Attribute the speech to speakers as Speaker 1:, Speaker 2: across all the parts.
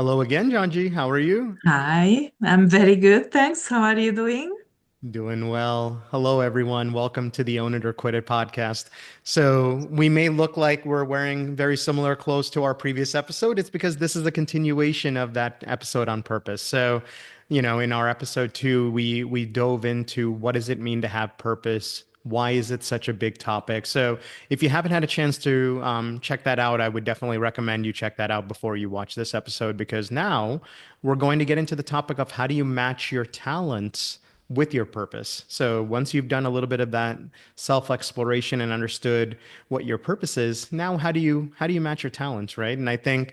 Speaker 1: Hello again, Janji. How are you?
Speaker 2: Hi, I'm very good, thanks. How are you doing?
Speaker 1: Doing well. Hello, everyone. Welcome to the Own It or Quit It podcast. So, we may look like we're wearing very similar clothes to our previous episode. It's because this is a continuation of that episode on purpose. So, in our episode two, we dove into what does it mean to have purpose? Why is it such a big topic? So, if you haven't had a chance to check that out, I would definitely recommend you check that out before you watch this episode because now we're going to get into the topic of how do you match your talents with your purpose. So once you've done a little bit of that self-exploration and understood what your purpose is, now how do you match your talents, right? And I think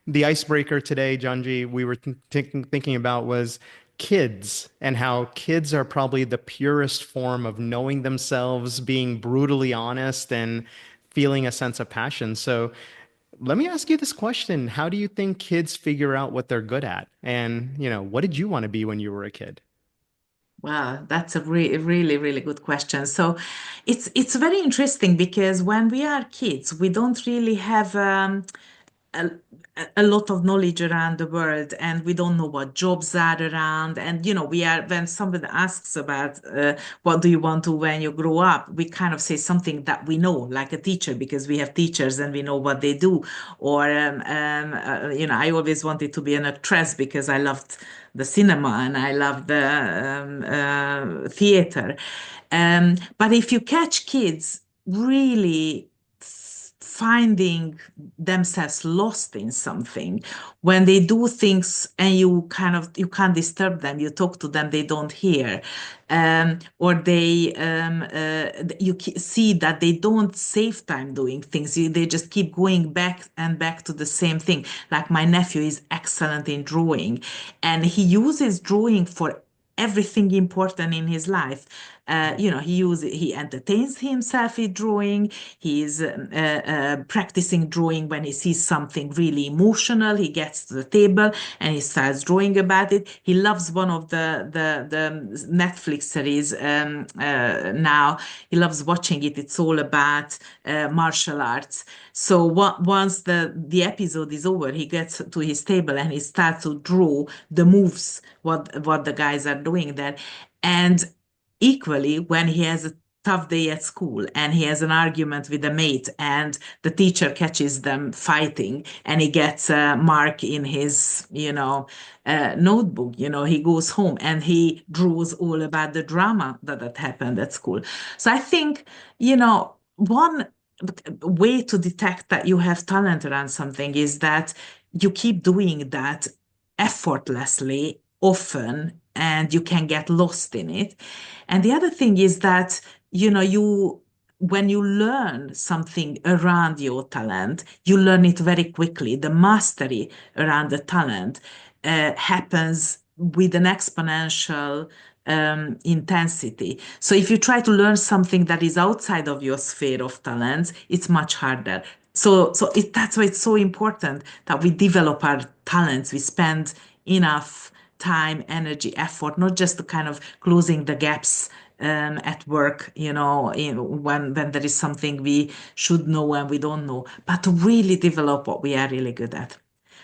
Speaker 1: the icebreaker today, Janji, we were thinking about was kids and how kids are probably the purest form of knowing themselves, being brutally honest and feeling a sense of passion. So let me ask you this question. How do you think kids figure out what they're good at? And, what did you want to be when you were a kid?
Speaker 2: Well, that's a really, really good question. So it's very interesting because when we are kids, we don't really have a, a lot of knowledge around the world, and we don't know what jobs are around. And we are when somebody asks about what do you want to when you grow up, we kind of say something that we know, like a teacher, because we have teachers and we know what they do. Or I always wanted to be an actress because I loved the cinema and I loved the theater. But if you catch kids really finding themselves lost in something when they do things and you can't disturb them, you talk to them, they don't hear, or see that they don't save time doing things. They just keep going back and back to the same thing. Like my nephew is excellent in drawing, and he uses drawing for everything important in his life. He entertains himself with drawing. He's practicing drawing when he sees something really emotional. He gets to the table and he starts drawing about it. He loves one of the Netflix series now. He loves watching it. It's all about martial arts. So once the episode is over, he gets to his table and he starts to draw the moves, what the guys are doing there. And equally, when he has a tough day at school and he has an argument with a mate and the teacher catches them fighting and he gets a mark in his notebook, he goes home and he draws all about the drama that happened at school. So I think, one way to detect that you have talent around something is that you keep doing that effortlessly often and you can get lost in it. And the other thing is that, you when you learn something around your talent, you learn it very quickly. The mastery around the talent happens with an exponential intensity. So if you try to learn something that is outside of your sphere of talents, it's much harder. That's why it's so important that we develop our talents. We spend enough time, energy, effort, not just to kind of closing the gaps at work, when there is something we should know and we don't know, but to really develop what we are really good at.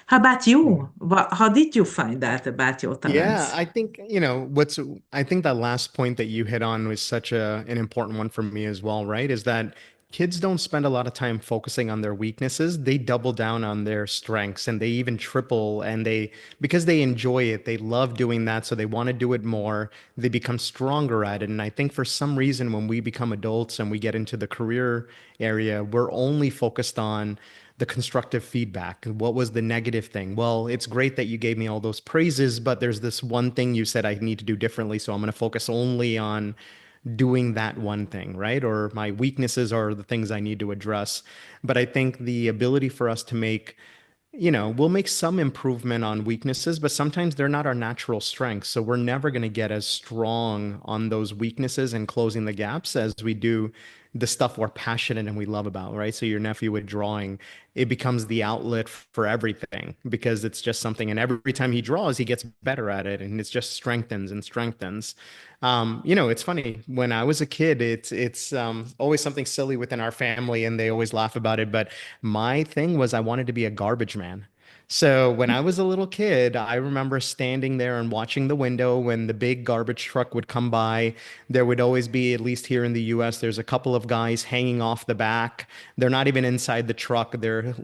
Speaker 2: How about you? How did you find out about your
Speaker 1: Yeah,
Speaker 2: talents?
Speaker 1: I think, I think that last point that you hit on was such an important one for me as well, right? Is that kids don't spend a lot of time focusing on their weaknesses. They double down on their strengths and they even triple and because they enjoy it, they love doing that. So they want to do it more. They become stronger at it. And I think for some reason, when we become adults and we get into the career area, we're only focused on the constructive feedback. What was the negative thing? Well, it's great that you gave me all those praises, but there's this one thing you said I need to do differently. So I'm going to focus only on doing that one thing, right? Or my weaknesses are the things I need to address. But I think the ability for us to we'll make some improvement on weaknesses, but sometimes they're not our natural strengths. So we're never going to get as strong on those weaknesses and closing the gaps as we do the stuff we're passionate and we love about, right? So your nephew with drawing, it becomes the outlet for everything because it's just something. And every time he draws, he gets better at it and it just strengthens and strengthens. It's funny. When I was a kid, it's always something silly within our family and they always laugh about it. But my thing was I wanted to be a garbage man. So when I was a little kid, I remember standing there and watching the window when the big garbage truck would come by. There would always be, at least here in the US, there's a couple of guys hanging off the back. They're not even inside the truck. They're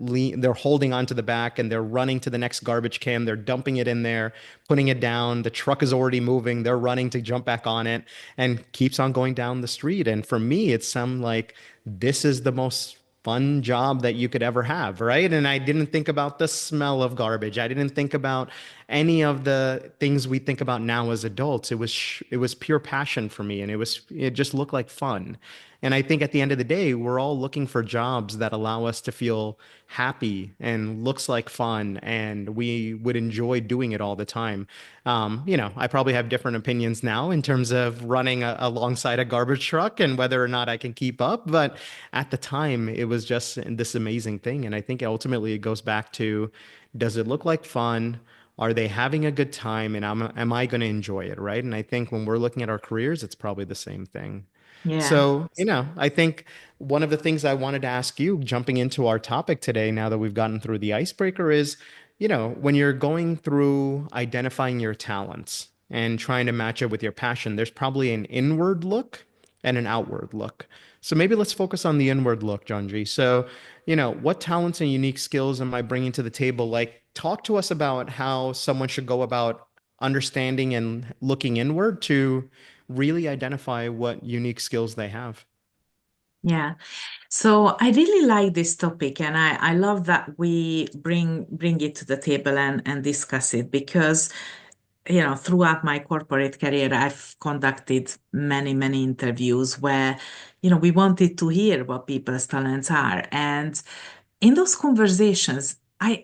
Speaker 1: holding onto the back and they're running to the next garbage can. They're dumping it in there, putting it down. The truck is already moving. They're running to jump back on it and keeps on going down the street. And for me, it's some like this is the most fun job that you could ever have, right? And I didn't think about the smell of garbage. I didn't think about any of the things we think about now as adults. It was pure passion for me, and it just looked like fun. And I think at the end of the day, we're all looking for jobs that allow us to feel happy and looks like fun, and we would enjoy doing it all the time. I probably have different opinions now in terms of running alongside a garbage truck and whether or not I can keep up. But at the time, it was just this amazing thing. And I think ultimately it goes back to, does it look like fun? Are they having a good time? And am I going to enjoy it? Right. And I think when we're looking at our careers, it's probably the same thing.
Speaker 2: Yeah.
Speaker 1: So, I think one of the things I wanted to ask you, jumping into our topic today, now that we've gotten through the icebreaker, is, when you're going through identifying your talents and trying to match it with your passion, there's probably an inward look and an outward look. So maybe let's focus on the inward look, Janji. So, what talents and unique skills am I bringing to the table? Like, talk to us about how someone should go about understanding and looking inward to really identify what unique skills they have.
Speaker 2: Yeah. So I really like this topic, and I love that we bring it to the table and discuss it because throughout my corporate career, I've conducted many interviews where, we wanted to hear what people's talents are. And in those conversations, I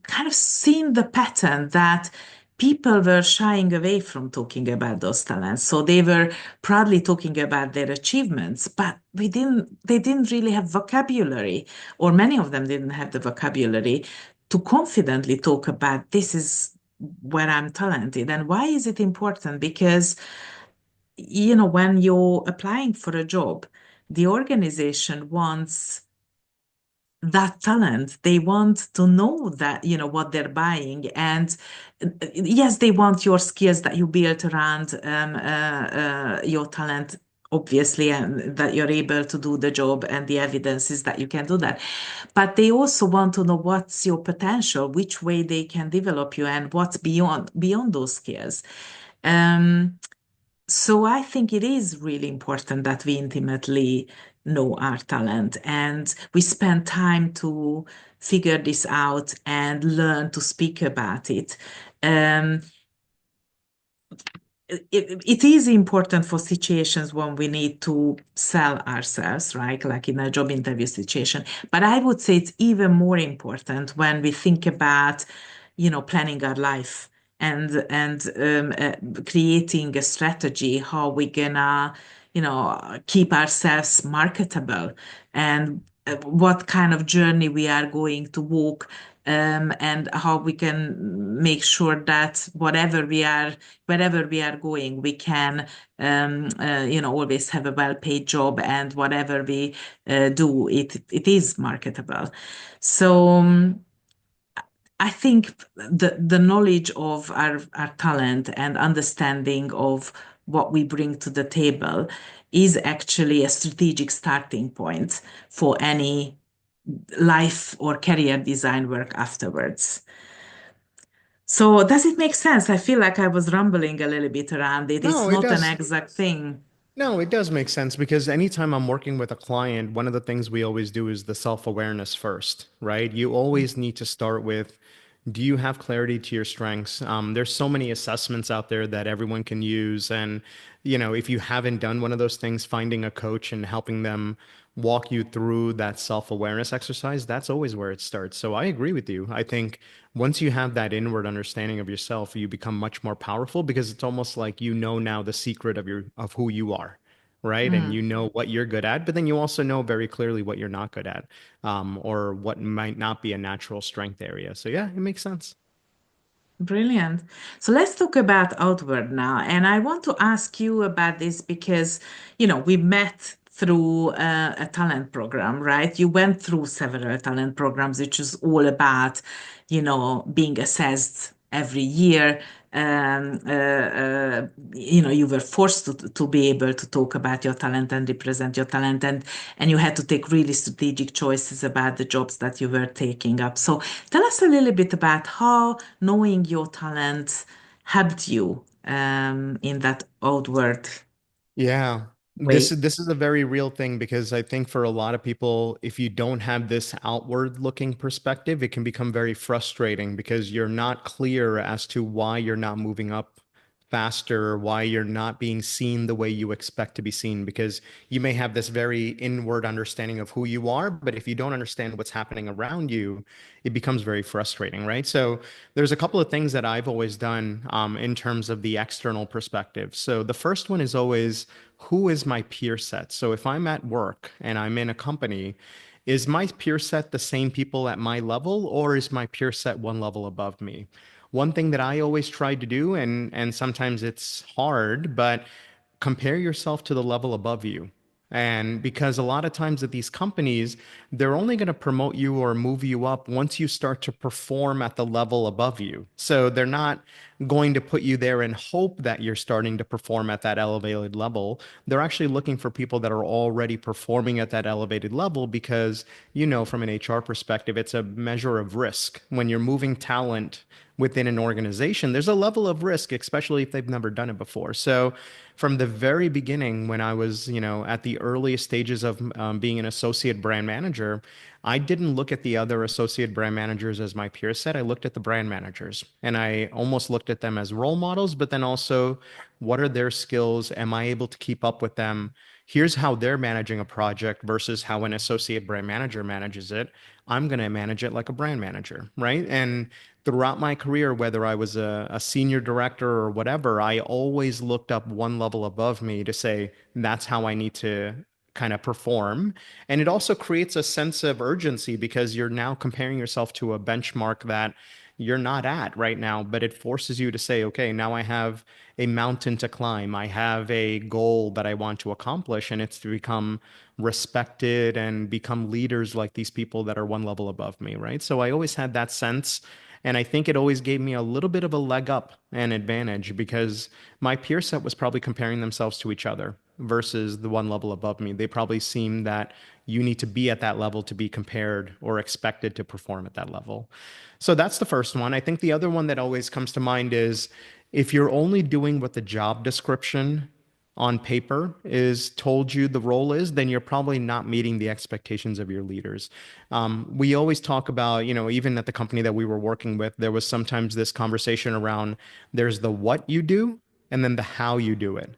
Speaker 2: kind of seen the pattern that people were shying away from talking about those talents. So they were proudly talking about their achievements, but they didn't really have vocabulary, or many of them didn't have the vocabulary to confidently talk about this is where I'm talented. And why is it important? Because, when you're applying for a job, the organization wants that talent. They want to know that, what they're buying. And yes, they want your skills that you built around your talent, obviously, and that you're able to do the job, and the evidence is that you can do that. But they also want to know what's your potential, which way they can develop you, and what's beyond those skills. Um, so I think it is really important that we intimately know our talent and we spend time to figure this out and learn to speak about it. Um, it is important for situations when we need to sell ourselves, right? Like in a job interview situation. But I would say it's even more important when we think about, planning our life and creating a strategy how we gonna, keep ourselves marketable and what kind of journey we are going to walk, and how we can make sure that wherever we are going, we can, always have a well-paid job, and whatever we do, it is marketable. So I think the knowledge of our talent and understanding of what we bring to the table is actually a strategic starting point for any life or career design work afterwards. So does it make sense? I feel like I was rumbling a little bit around it. It's
Speaker 1: No, it
Speaker 2: not an
Speaker 1: does.
Speaker 2: exact thing.
Speaker 1: No, it does make sense because anytime I'm working with a client, one of the things we always do is the self-awareness first, right? You always need to start with, do you have clarity to your strengths? There's so many assessments out there that everyone can use. And, if you haven't done one of those things, finding a coach and helping them walk you through that self-awareness exercise, that's always where it starts. So I agree with you. I think once you have that inward understanding of yourself, you become much more powerful because it's almost like now the secret of who you are, right? And you
Speaker 2: Mm,
Speaker 1: know what you're good at, but then you also know very clearly what you're not good at, or what might not be a natural strength area. So yeah, it makes sense.
Speaker 2: brilliant. So let's talk about outward now. And I want to ask you about this because, we met through a talent program, right? You went through several talent programs, which is all about, being assessed every year. You were forced to be able to talk about your talent and represent your talent, and you had to take really strategic choices about the jobs that you were taking up. So tell us a little bit about how knowing your talents helped you in that outward
Speaker 1: Yeah. This
Speaker 2: way.
Speaker 1: is this is a very real thing because I think for a lot of people, if you don't have this outward looking perspective, it can become very frustrating because you're not clear as to why you're not moving up faster, why you're not being seen the way you expect to be seen, because you may have this very inward understanding of who you are, but if you don't understand what's happening around you, it becomes very frustrating, right? So there's a couple of things that I've always done in terms of the external perspective. So the first one is always, who is my peer set? So if I'm at work and I'm in a company, is my peer set the same people at my level, or is my peer set one level above me? One thing that I always try to do, and sometimes it's hard, but compare yourself to the level above you. And because a lot of times at these companies, they're only going to promote you or move you up once you start to perform at the level above you. So they're not going to put you there and hope that you're starting to perform at that elevated level. They're actually looking for people that are already performing at that elevated level because, from an HR perspective, it's a measure of risk. When you're moving talent within an organization, there's a level of risk, especially if they've never done it before. So from the very beginning, when I was, at the earliest stages of being an associate brand manager, I didn't look at the other associate brand managers as my peer set. I looked at the brand managers and I almost looked at them as role models, but then also, what are their skills? Am I able to keep up with them? Here's how they're managing a project versus how an associate brand manager manages it. I'm going to manage it like a brand manager, right? And throughout my career, whether I was a senior director or whatever, I always looked up one level above me to say, that's how I need to kind of perform. And it also creates a sense of urgency because you're now comparing yourself to a benchmark that you're not at right now, but it forces you to say, okay, now I have a mountain to climb. I have a goal that I want to accomplish, and it's to become respected and become leaders like these people that are one level above me, right? So I always had that sense. And I think it always gave me a little bit of a leg up and advantage because my peer set was probably comparing themselves to each other versus the one level above me. They probably seemed that you need to be at that level to be compared or expected to perform at that level. So that's the first one. I think the other one that always comes to mind is if you're only doing what the job description on paper is told you the role is, then you're probably not meeting the expectations of your leaders. We always talk about, even at the company that we were working with, there was sometimes this conversation around there's the what you do and then the how you do it.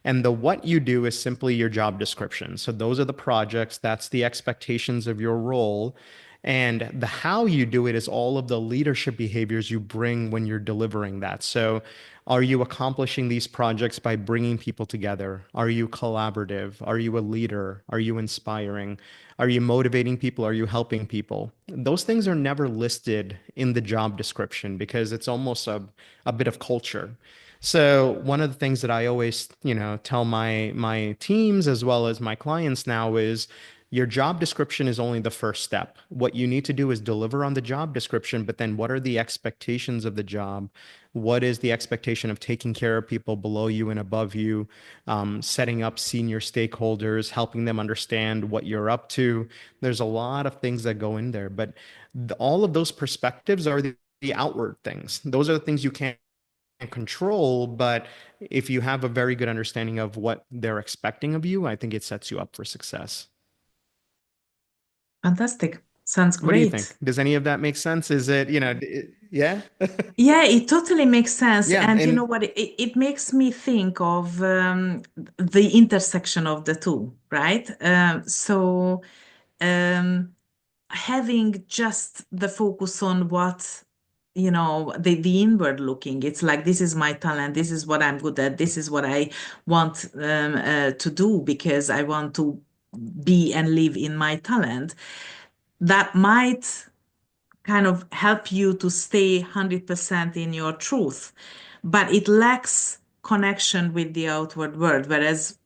Speaker 1: And the what you do is simply your job description. So those are the projects, that's the expectations of your role. And the how you do it is all of the leadership behaviors you bring when you're delivering that. So, are you accomplishing these projects by bringing people together? Are you collaborative? Are you a leader? Are you inspiring? Are you motivating people? Are you helping people? Those things are never listed in the job description because it's almost a bit of culture. So one of the things that I always, tell my teams as well as my clients now is your job description is only the first step. What you need to do is deliver on the job description, but then what are the expectations of the job? What is the expectation of taking care of people below you and above you, setting up senior stakeholders, helping them understand what you're up to? There's a lot of things that go in there, but all of those perspectives are the outward things. Those are the things you can't control, but if you have a very good understanding of what they're expecting of you, I think it sets you up for success.
Speaker 2: Fantastic. Sounds
Speaker 1: What do you think?
Speaker 2: great.
Speaker 1: Does any of that make sense? Is it, yeah?
Speaker 2: Yeah, it totally makes sense.
Speaker 1: Yeah.
Speaker 2: And you know
Speaker 1: And
Speaker 2: what? It makes me think of the intersection of the two, right? Um, having just the focus on what, the inward looking, it's like, this is my talent, this is what I'm good at, this is what I want to do because I want to be and live in my talent. That might kind of help you to stay 100% in your truth, but it lacks connection with the outward world. Whereas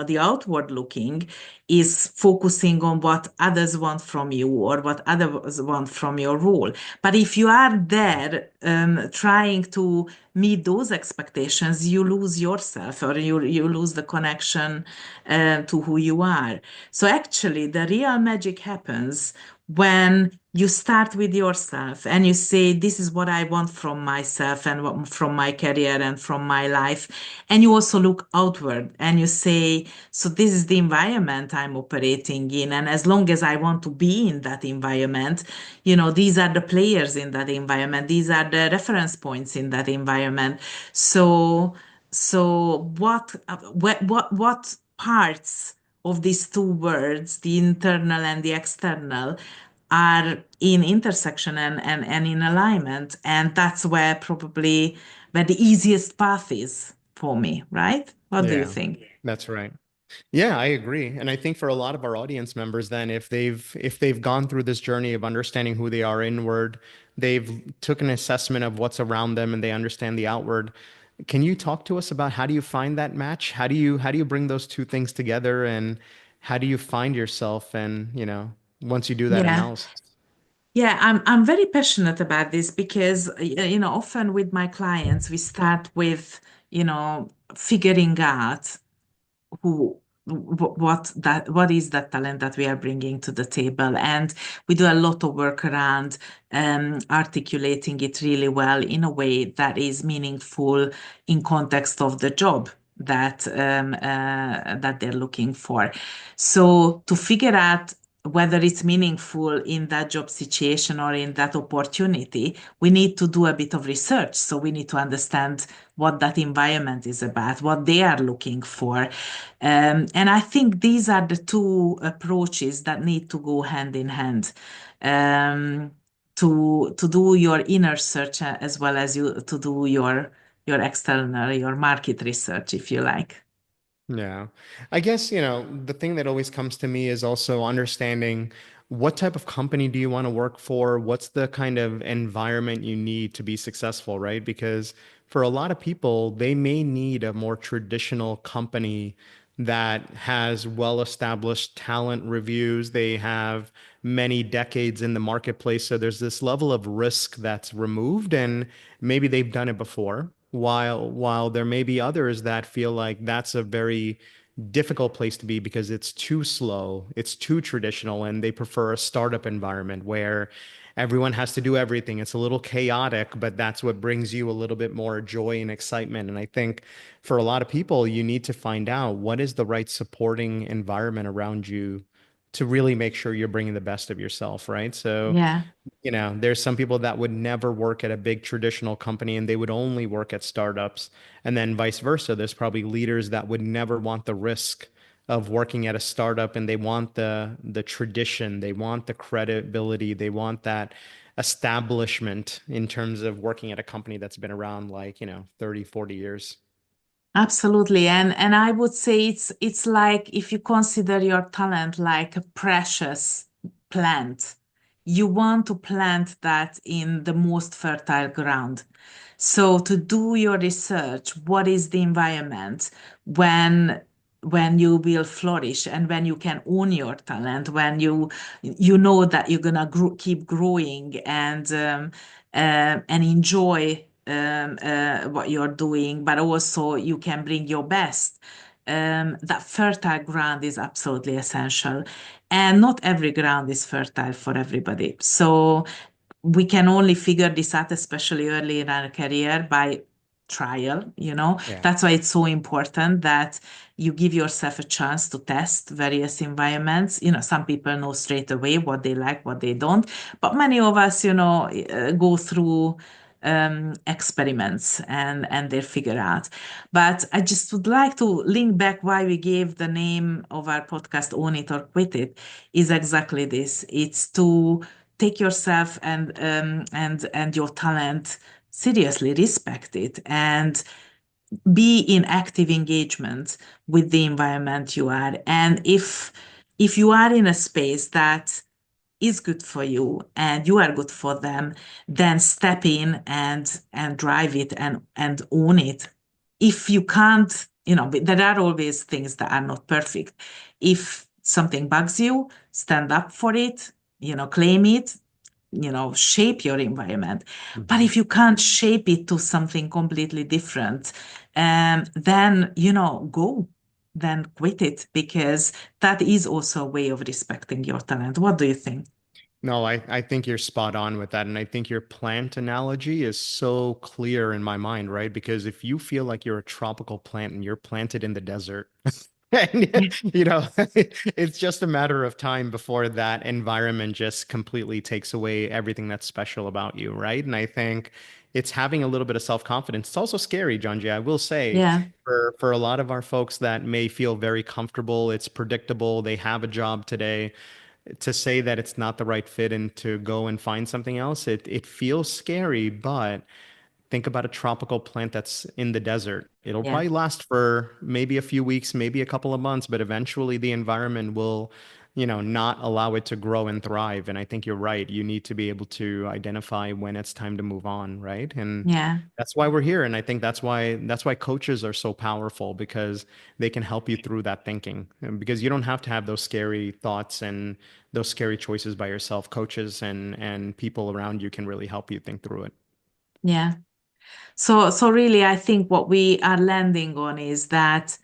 Speaker 2: the outward looking is focusing on what others want from you or what others want from your role. But if you are there trying to meet those expectations, you lose yourself, or you lose the connection to who you are. So actually, the real magic happens when you start with yourself and you say, this is what I want from myself and from my career and from my life. And you also look outward and you say, so this is the environment I'm operating in. And as long as I want to be in that environment, these are the players in that environment. These are the reference points in that environment. So, so what parts of these two words, the internal and the external, are in intersection and in alignment. And that's where the easiest path is for me, right? What do you
Speaker 1: Yeah,
Speaker 2: think?
Speaker 1: that's right. Yeah, I agree. And I think for a lot of our audience members, then if they've gone through this journey of understanding who they are inward, they've took an assessment of what's around them and they understand the outward. Can you talk to us about how do you find that match? How do you bring those two things together and how do you find yourself and, once you do that
Speaker 2: Yeah.
Speaker 1: analysis?
Speaker 2: Yeah, I'm very passionate about this because often with my clients we start with figuring out what is that talent that we are bringing to the table, and we do a lot of work around articulating it really well in a way that is meaningful in context of the job that they're looking for. So to figure out whether it's meaningful in that job situation or in that opportunity, we need to do a bit of research. So we need to understand what that environment is about, what they are looking for. And I think these are the two approaches that need to go hand in hand. Um, to do your inner search as well as you to do your external, your market research, if you like.
Speaker 1: Yeah. I guess, the thing that always comes to me is also understanding what type of company do you want to work for? What's the kind of environment you need to be successful, right? Because for a lot of people, they may need a more traditional company that has well-established talent reviews. They have many decades in the marketplace. So there's this level of risk that's removed, and maybe they've done it before. While there may be others that feel like that's a very difficult place to be because it's too slow, it's too traditional, and they prefer a startup environment where everyone has to do everything. It's a little chaotic, but that's what brings you a little bit more joy and excitement. And I think for a lot of people, you need to find out what is the right supporting environment around you to really make sure you're bringing the best of yourself, right? So
Speaker 2: Yeah.
Speaker 1: there's some people that would never work at a big traditional company and they would only work at startups. And then vice versa. There's probably leaders that would never want the risk of working at a startup and they want the tradition, they want the credibility, they want that establishment in terms of working at a company that's been around like, 30, 40 years.
Speaker 2: Absolutely. And I would say it's like if you consider your talent like a precious plant, you want to plant that in the most fertile ground. So to do your research, what is the environment when when you will flourish and when you can own your talent, when you know that you're gonna keep growing and enjoy what you're doing, but also you can bring your best. That fertile ground is absolutely essential. And not every ground is fertile for everybody. So we can only figure this out, especially early in our career, by trial.
Speaker 1: Yeah.
Speaker 2: That's why it's so important that you give yourself a chance to test various environments. Some people know straight away what they like, what they don't, but many of us, go through experiments and they figure out. But I just would like to link back why we gave the name of our podcast Own It or Quit It is exactly this. It's to take yourself and your talent seriously, respect it, and be in active engagement with the environment you are. And if you are in a space that is good for you and you are good for them, then step in and drive it and own it. If you can't but there are always things that are not perfect. If something bugs you, stand up for it, claim it, shape your environment. But
Speaker 1: Mhm.
Speaker 2: if you can't shape it to something completely different, then, then quit it, because that is also a way of respecting your talent. What do you think?
Speaker 1: No, I think you're spot on with that. And I think your plant analogy is so clear in my mind, right? Because if you feel like you're a tropical plant and you're planted in the desert, and it's just a matter of time before that environment just completely takes away everything that's special about you, right? And I think it's having a little bit of self-confidence. It's also scary, John Jay. I will say
Speaker 2: Yeah,
Speaker 1: for a lot of our folks that may feel very comfortable, it's predictable, they have a job today to say that it's not the right fit and to go and find something else, it feels scary, but think about a tropical plant that's in the desert. It'll
Speaker 2: yeah,
Speaker 1: probably last for maybe a few weeks, maybe a couple of months, but eventually the environment will, not allow it to grow and thrive. And I think you're right. You need to be able to identify when it's time to move on, right? And
Speaker 2: yeah.
Speaker 1: that's why we're here. And I think that's why coaches are so powerful because they can help you through that thinking. And because you don't have to have those scary thoughts and those scary choices by yourself. Coaches and people around you can really help you think through it.
Speaker 2: Yeah. So really, I think what we are landing on is that,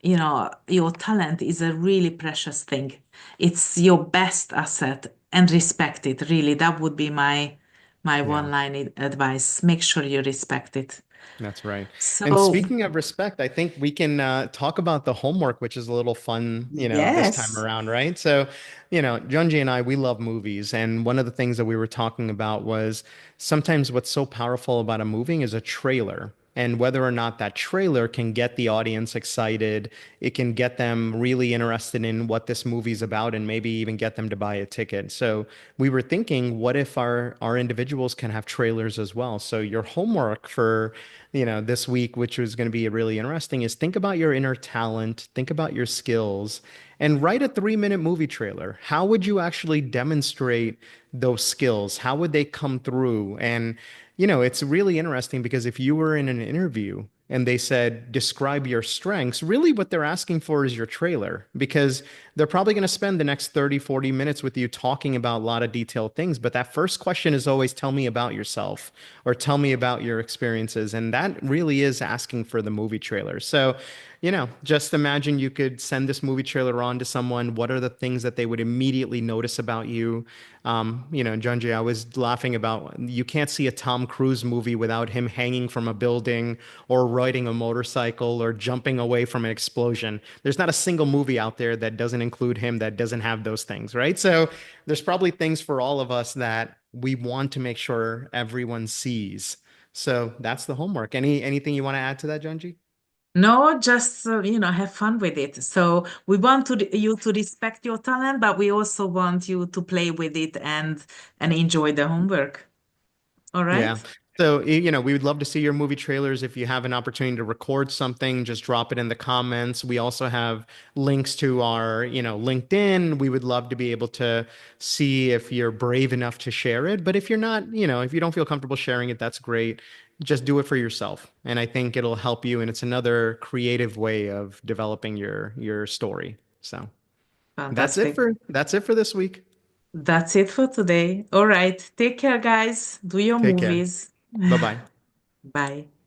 Speaker 2: your talent is a really precious thing. It's your best asset, and respect it. Really, that would be my
Speaker 1: Yeah.
Speaker 2: one line advice. Make sure you respect it.
Speaker 1: That's right. And
Speaker 2: So,
Speaker 1: speaking of respect, I think we can talk about the homework, which is a little fun, this time
Speaker 2: yes.
Speaker 1: around, right? So, Junji and I, we love movies. And one of the things that we were talking about was sometimes what's so powerful about a movie is a trailer. And whether or not that trailer can get the audience excited, it can get them really interested in what this movie's about and maybe even get them to buy a ticket. So we were thinking, what if our individuals can have trailers as well? So your homework for this week, which was going to be really interesting, is think about your inner talent, think about your skills, and write a 3-minute movie trailer. How would you actually demonstrate those skills? How would they come through? And, it's really interesting because if you were in an interview and they said, describe your strengths, really what they're asking for is your trailer because they're probably going to spend the next 30, 40 minutes with you talking about a lot of detailed things. But that first question is always, tell me about yourself or tell me about your experiences. And that really is asking for the movie trailer. So, just imagine you could send this movie trailer on to someone. What are the things that they would immediately notice about you? Junji, I was laughing about you can't see a Tom Cruise movie without him hanging from a building or riding a motorcycle or jumping away from an explosion. There's not a single movie out there that doesn't include him that doesn't have those things, right? So there's probably things for all of us that we want to make sure everyone sees. So that's the homework. Anything you want to add to that, Junji?
Speaker 2: No, just have fun with it. So we want you to respect your talent, but we also want you to play with it and enjoy the homework. All
Speaker 1: Yeah.
Speaker 2: right?
Speaker 1: So, we would love to see your movie trailers. If you have an opportunity to record something, just drop it in the comments. We also have links to our, LinkedIn. We would love to be able to see if you're brave enough to share it. But if you're not, if you don't feel comfortable sharing it, that's great. Just do it for yourself. And I think it'll help you. And it's another creative way of developing your story. So
Speaker 2: Fantastic.
Speaker 1: that's it for this week.
Speaker 2: That's it for today. All right. Take care, guys. Do your
Speaker 1: Take care.
Speaker 2: movies.
Speaker 1: Bye bye.
Speaker 2: Bye.